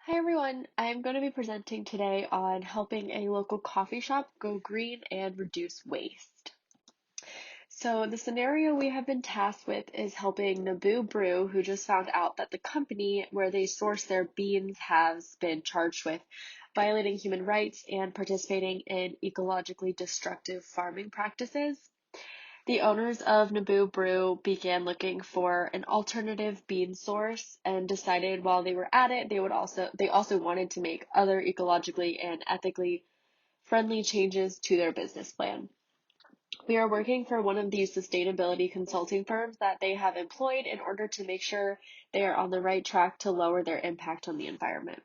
Hi everyone, I'm going to be presenting today on helping a local coffee shop go green and reduce waste. So the scenario we have been tasked with is helping Naboo Brew, who just found out that the company where they source their beans has been charged with violating human rights and participating in ecologically destructive farming practices. The owners of Naboo Brew began looking for an alternative bean source and decided while they were at it, they also wanted to make other ecologically and ethically friendly changes to their business plan. We are working for one of these sustainability consulting firms that they have employed in order to make sure they are on the right track to lower their impact on the environment.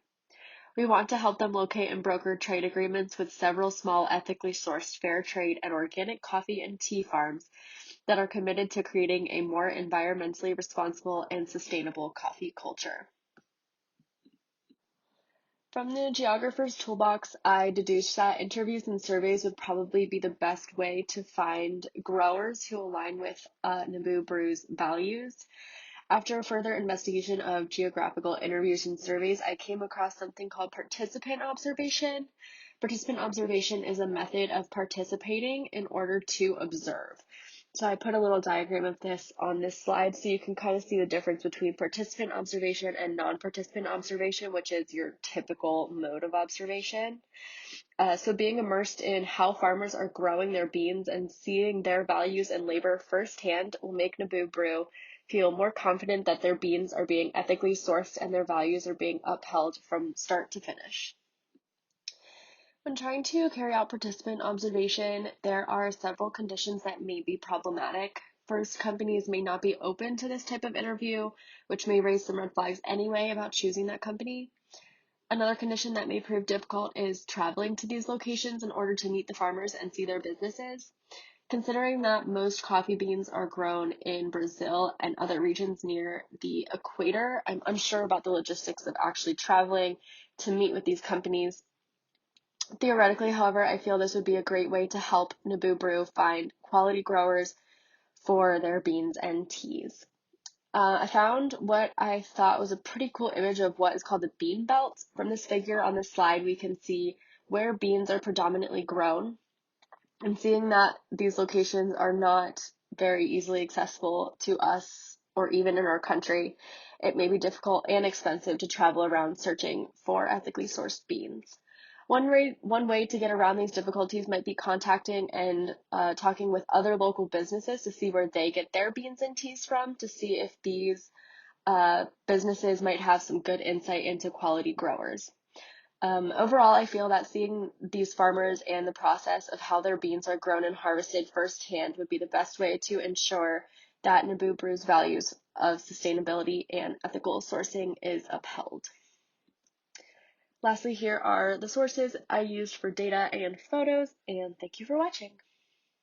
We want to help them locate and broker trade agreements with several small ethically sourced fair trade and organic coffee and tea farms that are committed to creating a more environmentally responsible and sustainable coffee culture. From the geographer's toolbox, I deduced that interviews and surveys would probably be the best way to find growers who align with Naboo Brew's values. After further investigation of geographical interviews and surveys, I came across something called participant observation. Participant observation is a method of participating in order to observe. So I put a little diagram of this on this slide so you can kind of see the difference between participant observation and non-participant observation, which is your typical mode of observation. So being immersed in how farmers are growing their beans and seeing their values and labor firsthand will make Naboo Brew feel more confident that their beans are being ethically sourced and their values are being upheld from start to finish. When trying to carry out participant observation, there are several conditions that may be problematic. First, companies may not be open to this type of interview, which may raise some red flags anyway about choosing that company. Another condition that may prove difficult is traveling to these locations in order to meet the farmers and see their businesses. Considering that most coffee beans are grown in Brazil and other regions near the equator, I'm unsure about the logistics of actually traveling to meet with these companies. Theoretically, however, I feel this would be a great way to help Naboo Brew find quality growers for their beans and teas. I found what I thought was a pretty cool image of what is called the bean belt. From this figure on the slide, we can see where beans are predominantly grown. And seeing that these locations are not very easily accessible to us or even in our country, it may be difficult and expensive to travel around searching for ethically sourced beans. One way to get around these difficulties might be contacting and talking with other local businesses to see where they get their beans and teas from, to see if these businesses might have some good insight into quality growers. Overall, I feel that seeing these farmers and the process of how their beans are grown and harvested firsthand would be the best way to ensure that Naboo Brew's values of sustainability and ethical sourcing is upheld. Lastly, here are the sources I used for data and photos, and thank you for watching.